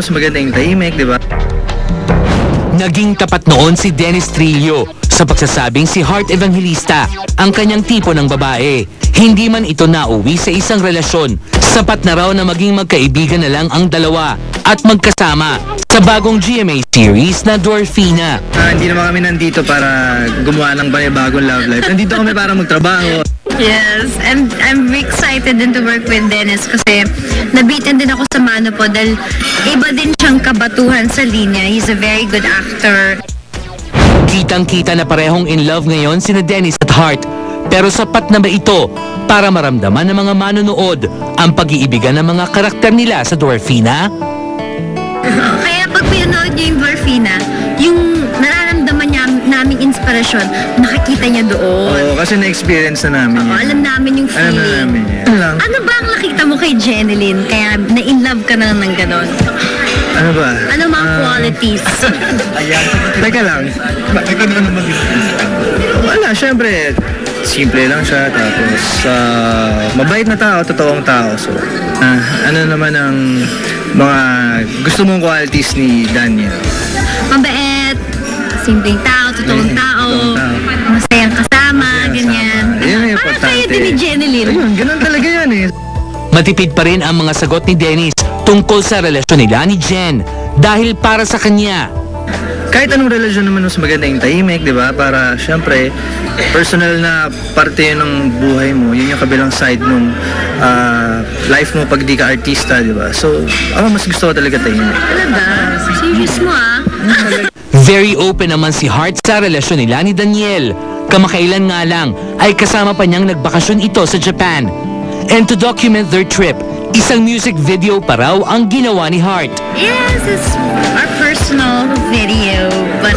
mas maganda yung tahimik, di ba? Naging tapat noon si Dennis Trillo sa pagsasabing si Heart Evangelista ang kanyang tipo ng babae. Hindi man ito nauwi sa isang relasyon, sapat na raw na maging magkaibigan na lang ang dalawa at magkasama sa bagong GMA series na Dwarfina. Hindi naman kami nandito para gumawa ng bagong love life. Nandito kami para magtrabaho. Yes, I'm excited din to work with Dennis kasi nabitin din ako sa Mano po dahil iba din siyang kabatuhan sa linya. He's a very good actor. Kitang-kita na parehong in love ngayon sina Dennis at Heart. Pero sapat na ba ito para maramdaman ng mga manonood ang pag-iibigan ng mga karakter nila sa Dwarfina? Kaya pag pinanood niyo yung Dwarfina, yung nararamdaman naming inspirasyon, nakikita niya doon. Oo, kasi na-experience na namin Oo, yan. alam namin yung Alam na feeling. namin yan. Ano ba ang nakita mo kay Jeneline kaya na-in-love ka na ng ganon? Ano ba? Ano mga qualities? Teka lang. Wala, syempre, simple lang siya. Tapos, mabait na tao, totoong tao. So, ano naman ang mga gusto mong qualities ni Daniel? Mabait, simpleng tao, totoong tao, masayang kasama, ganyan. Yan ang Parang importante. kayo din ni Jeneline. Ayun, ganun talaga yan eh. Matipid pa rin ang mga sagot ni Dennis tungkol sa relasyon nila ni Jen dahil para sa kanya. Kahit anong relasyon naman mas maganda yung tahimik, di ba? Para, syempre, personal na parte yun ng buhay mo. Yun yung kabilang side nung life mo pag di ka artista, di ba? So, ako mas gusto ko talaga tahimik. Talaga? Serious mo ah? Very open naman si Heart sa relasyon nila ni Daniel. Kamakailan nga lang ay kasama pa niyang nagbakasyon ito sa Japan. And to document their trip, isang music video pa raw ang ginawa ni Heart. Yes, it's our personal video. But,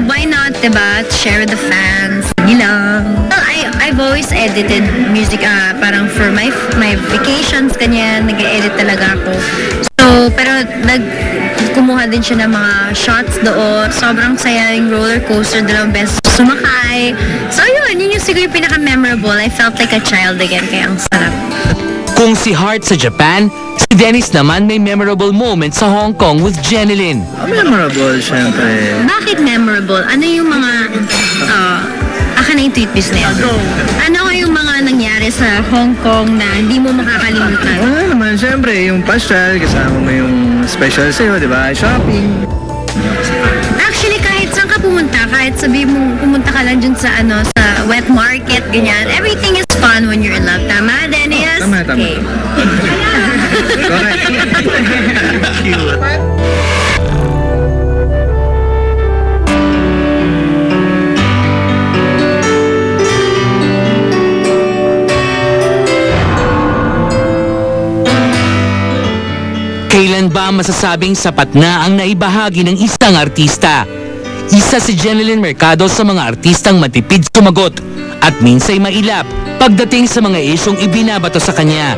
why not, diba? Share with the fans. Well, I've always edited music, parang for my vacations, ganyan, nag-edit talaga ako. So, pero kumuha din siya ng mga shots doon. Sobrang saya yung roller coaster, dalawang beses sumakay. So, yun yung siguro yung pinaka-memorable. I felt like a child again, kaya ang sarap. Kung si Heart sa Japan, si Dennis naman may memorable moment sa Hong Kong with Jeneline. Memorable, syempre. Bakit memorable? Ano yung mga, aka na yung tweet business? Ano yung mga nangyari sa Hong Kong na hindi mo makakalimutan? Wala naman, syempre, yung pasyal, kasama mo yung special sa'yo, di ba? Shopping. Actually, kahit saan ka pumunta, kahit sabihin mo pumunta ka lang dyan sa sa wet market, ganyan, everything is fun when you're in love. Tama, Dennis? Tama. Okay. Correct. Cute. Kailan ba masasabing sapat na ang naibahagi ng isang artista? Isa si Jeneline Mercado sa mga artistang matipid sumagot at minsay mailap pagdating sa mga isyong ibinabato sa kanya.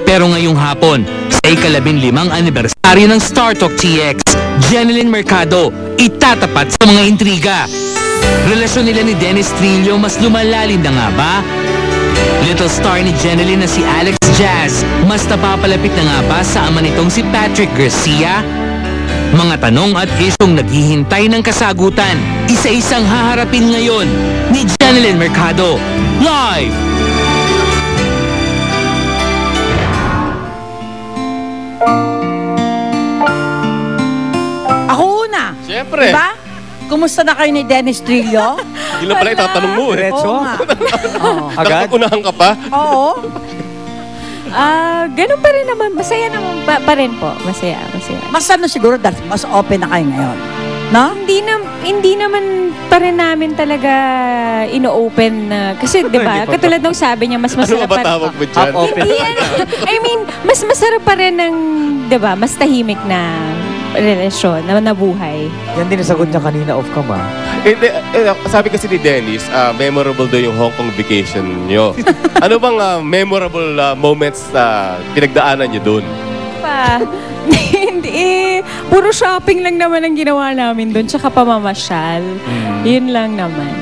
Pero ngayong hapon, sa ika-15 anibersaryo ng Star Talk TX, Jeneline Mercado itatapat sa mga intriga. Relasyon nila ni Dennis Trillo mas lumalalim na nga ba? Little star ni Jeneline na si Alex Jazz, mas napapalapit na nga ba sa ama nitong si Patrick Garcia? Mga tanong at isyong naghihintay ng kasagutan, isa-isang haharapin ngayon ni Jeneline Mercado. Live! Ako una. Siyempre. Diba? Kumusta na kayo ni Dennis Trillo? Yun lang pala itatanong mo eh. Oo nga. Agad? Unahan ka pa? Oo. Ganun pa rin naman. Masaya naman pa rin po. Masaya. Mas ano siguro dahil mas open na kayo ngayon. No? Hindi naman pa rin namin talaga ino-open na. Kasi, di ba, katulad ng sabi niya, mas masarap Ano ba tawag mo dyan? I mean, mas masarap pa rin ng, di ba, mas tahimik na relasyon, na buhay. Yan din nasagot niya kanina off cam ah. Sabi kasi ni Dennis, memorable daw yung Hong Kong vacation nyo. Ano bang memorable moments na pinagdaanan nyo dun? Hindi, puro shopping lang naman ang ginawa namin doon, tsaka pamamasyal. Yun lang naman.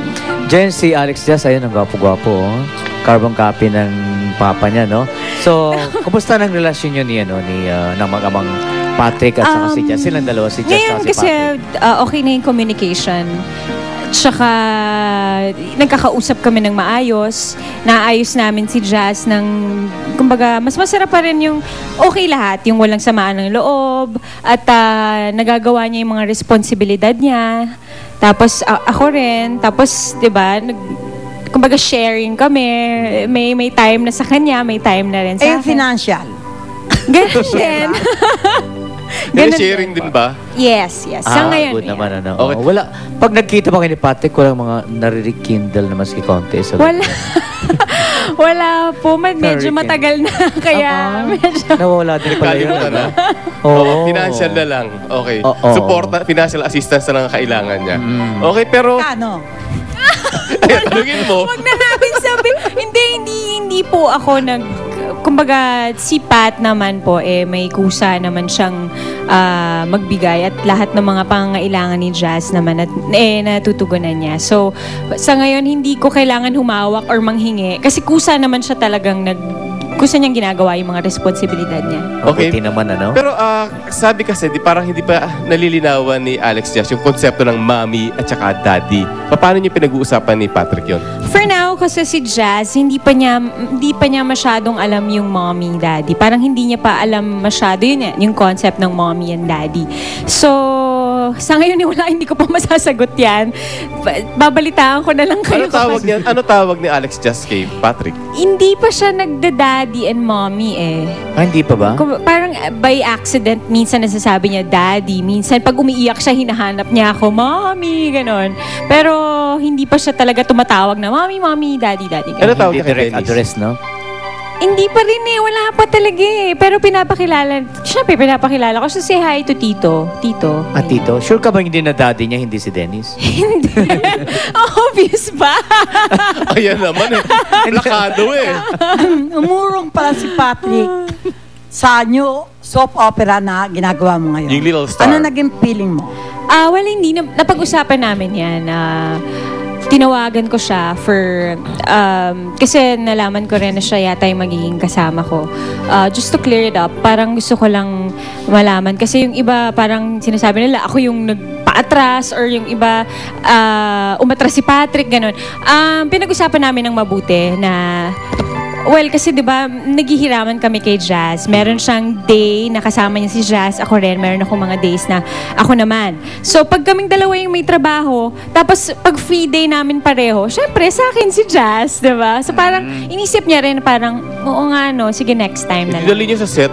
Jen, si Alex Jazz, ayun, ang gwapo-gwapo. Oh. Carbon copy ng papa niya, no? So, kumusta ng relasyon nyo ni, ng mag-amang Patrick at saka si Jazz. Silang dalawa, si Jazz Ngayon at si kasi Patrick. okay na yung communication. Tsaka nagkakausap kami ng maayos. Naayos namin si Jazz ng, kumbaga, mas masarap pa rin yung okay lahat. Yung walang samaan ng loob. At nagagawa niya yung mga responsibilidad niya. Tapos ako rin. Tapos, di ba, kumbaga sharing kami. May time na sa kanya, may time na rin sa Eh, akin. financial. Ganun din. Ganun sharing din ba? Yes. Sa ngayon. Good yeah. naman, ano. Okay. Wala, pag nagkita pa kayo ni Patrick, walang mga naririkindle na maski konti. So, Wala. Wala po. Medyo Hurricane. matagal na. Kaya medyo... nawawala din pala yun. Kalimutan na. Oo. Financial na lang. Okay. Oo. Support, financial assistance na lang ang kailangan niya. Okay, pero... Ano? Tanungin mo. Huwag na natin sabihin. Hindi po ako kumbaga, si Pat naman po, may kusa naman siyang magbigay at lahat ng mga pangangailangan ni Jazz naman natutugunan niya. So, sa ngayon, hindi ko kailangan humawak or manghingi kasi kusa naman siya talagang kusa niyang ginagawa yung mga responsibilidad niya. Okay. Mabuti naman, ano? Pero sabi kasi, parang hindi pa nalilinawan ni Alex Jazz yung konsepto ng mommy at saka daddy. Paano niyo pinag-uusapan ni Patrick yun? For now, kasi si Jazz, hindi pa niya masyadong alam yung mommy, daddy. Parang hindi niya pa alam masyado yung concept ng mommy and daddy. So, sa ngayon, hindi ko pa masasagot yan. Babalitaan ko na lang kayo. Ano tawag ni Alex Jazz kay Patrick? Hindi pa siya nagda-daddy and mommy Hindi pa ba? Parang by accident, minsan nasasabi niya daddy. Minsan pag umiiyak siya, hinahanap niya ako, mommy, ganon. Pero hindi pa siya talaga tumatawag na mommy, daddy, ganon. Ano tawag Hindi niya kay direct Dennis? address, no? Hindi pa rin wala pa talaga Pero syempre pinapakilala ko. So say hi to Tito. Tito. Tito, sure ka ba hindi na daddy niya, hindi si Dennis? Hindi. Obvious ba? Ayan naman Plakado Umurong pala si Patrick sa new soap opera na ginagawa mo ngayon. Yung Little Star. Ano naging feeling mo? Well, hindi. Napag-usapan namin yan. Tinawagan ko siya kasi nalaman ko rin na siya yata yung magiging kasama ko. Just to clear it up, parang gusto ko lang malaman. Kasi yung iba, parang sinasabi nila, ako yung nagpa-atras or yung iba, umatras si Patrick, ganun. Pinag-usapan namin ng mabuti na well, kasi 'di ba, naghihiraman kami kay Jazz. Meron siyang day na kasama niya si Jazz, ako rin, meron akong mga days na ako naman. So, pag kaming dalawa yung may trabaho, tapos pag free day namin pareho, syempre sa akin si Jazz, 'di ba? So, parang inisip niya rin parang, oo nga no, sige next time na lang. Idali niyo sa set.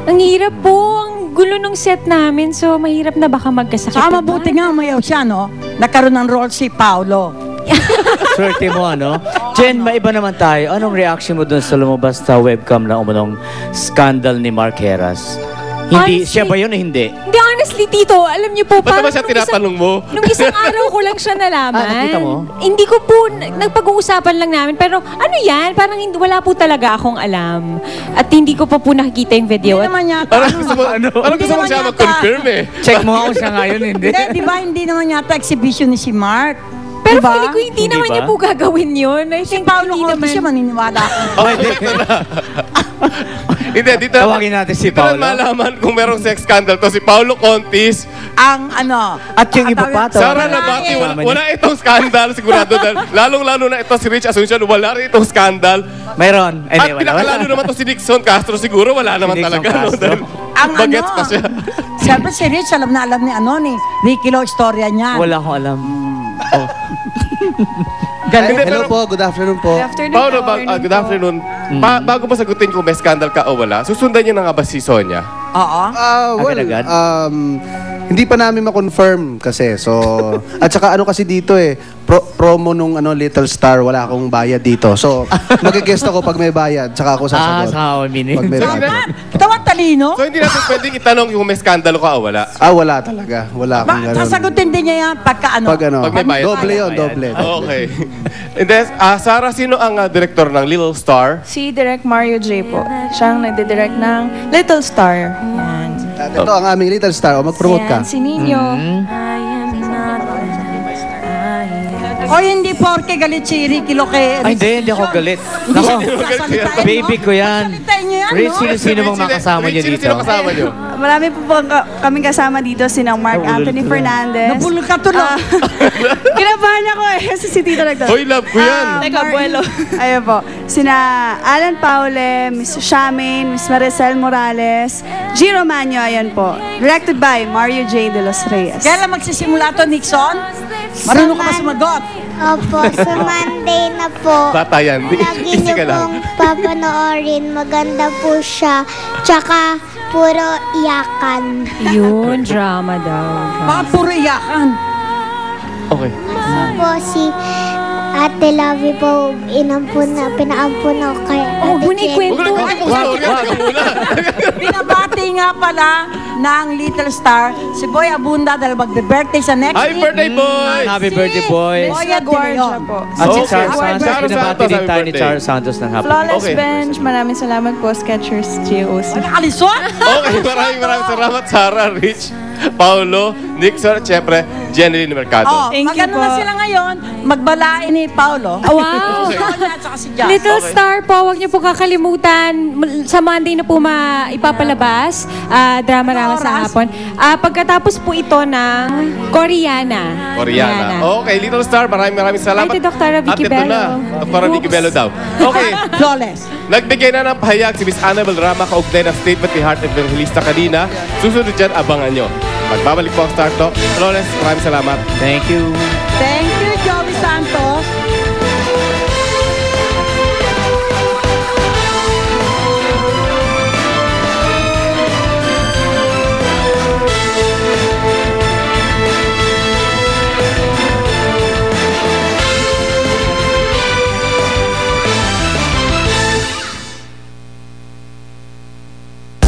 Ang hirap po, ang gulo ng set namin, so mahirap na baka magkasakit. Saka mabuti nga umayaw siya, no? Nagkaroon ng role si Paolo. Swerte mo, ano? Jen, maiba naman tayo. Anong reaction mo dun sa lumabas sa webcam na umunong scandal ni Mark Heras? Hindi, Honestly, siya ba yun o hindi? Hindi, honestly, Tito, alam niyo po, Ba't naman siya tinatanong mo? Nung isang araw ko lang siya nalaman. Nakita mo? Hindi ko po, nagpag-uusapan lang namin. Pero ano yan? Parang wala po talaga akong alam. At hindi ko pa po nakikita yung video. Hindi naman yata. Parang gusto mo, parang gusto mo naman siya yata. mag-confirm Check mo ako siya ngayon, hindi? Hindi, di ba hindi naman yata exhibition ni si Mark? Pero diba? feeling ko hindi Hindi naman ba? niya po gagawin yun. I Si think Paolo hindi Conte siya, maniniwala ako. Okay, dito na. Hindi, dito. Tawagin natin si Dito na Paolo. malaman kung merong sex scandal to. Si Paolo Contis. Ang ano. At yung iba pa, Sara Nabati, wala itong scandal. Sigurado dahil lalong-lalo na ito si Rich Asuncion, wala rin itong scandal. Mayroon. At Anyway, pinakalalo naman to si Dixon Castro. Siguro wala naman Si Dixon talaga. No? Castro. Dahil Ang bagets ano, pa siya. siyempre si Rich, alam na alam ni Ricky Lo, istorya niya. Wala akong alam. Hindi, Hello pero- po, good afternoon po. Paolo, good afternoon. Bago mo sagutin kung may scandal ka o wala, susundan niyo na nga ba si Sonia? Oo. Agad-agad? Hindi pa namin ma-confirm kasi. So, at saka ano kasi dito promo nung Little Star, wala akong bayad dito. So, mag-guest ako pag may bayad, saka ako sasagot. sa meaning. Pag may bayad. Tawag talino. So, hindi natin pwedeng itanong kung may scandal ka o wala. Wala talaga. Wala akong ganun. Sasagutin din niya yan pagka ano. Pag may bayad. Doble yun, doble. Okay. And then, Sarah, sino ang director ng Little Star? Si Direk Mario J. po. Siya ang nagdidirect ng Little Star. Yan. Ito ang aming Little Star. O, mag-promote ka. Yan, si Nino. O hindi porke galit si Ricky Lo kay Ay, hindi ako galit. Nako, Sasalitain mo? baby ko yan. Sasalitain niyo yan, Rich, no? sino-sino bang makasama niyo dito? Sino kasama niyo? Marami po kaming kasama dito, sinang Mark Anthony Fernandez. Nabulol ka tuloy. Kinabahan ako eh, si Tito nagtanong. Hoy, love ko yan. Teka, abuelo. Ayun po. Sina Alan Paule, Miss Charmaine, Miss Maricel Morales, G. Romano, ayan po. Directed by Mario J. De Los Reyes. Kailan magsisimula to, Nixon? Marunong ka ba sumagot? Opo, sa Monday na po. Bata yan. Lagi Easy niyo ka lang. pong papanoorin. Maganda po siya. Tsaka, puro iyakan. Yun, drama daw. Baka puro iyakan. Okay. Po si Ate Lovie po, pinaampun ako kay Oh, Ate bunay Jen. kwento. Binabati nga pala ng Little Star si Boy Abunda dahil magbe-birthday sa next Hi, week. birthday boy! Happy birthday, boys! Boy Miss at LaGuardia Leon. po. At si Okay. Charles Happy Santos, birthday. binabati din Happy tayo ni birthday. Charles Santos ng happy Flawless Okay. Bench, maraming salamat po, Skechers GOC. Wala kalisot? Okay, maraming salamat, Sarah, Rich, Paolo, Nixon, at syempre, Jeneline Mercado. Oh, Thank you magano na po. sila ngayon, magbalain ni Paolo. Oh, wow. Si Sonia at saka si Jazz. Little Star po, huwag niyo po kakalimutan. Sa Monday na po ipapalabas. Drama-rama sa Oras? hapon. Pagkatapos po ito ng Koreana. Koreana. Okay, Little Star, maraming salamat. Ay, ito, Dr. Vicky At ito Bello. na, Dr. Vicky Oops. Bello daw. Okay, Flawless. nagbigay na ng pahayag si Miss Annabel Rama kaugnay ng statement ni Heart Evangelista kanina. Susunod dyan, abangan nyo. Magbabalik po ang Star Talk. Flawless, maraming salamat. Thank you. Thank you, Joey Santos.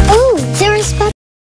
Oh, there is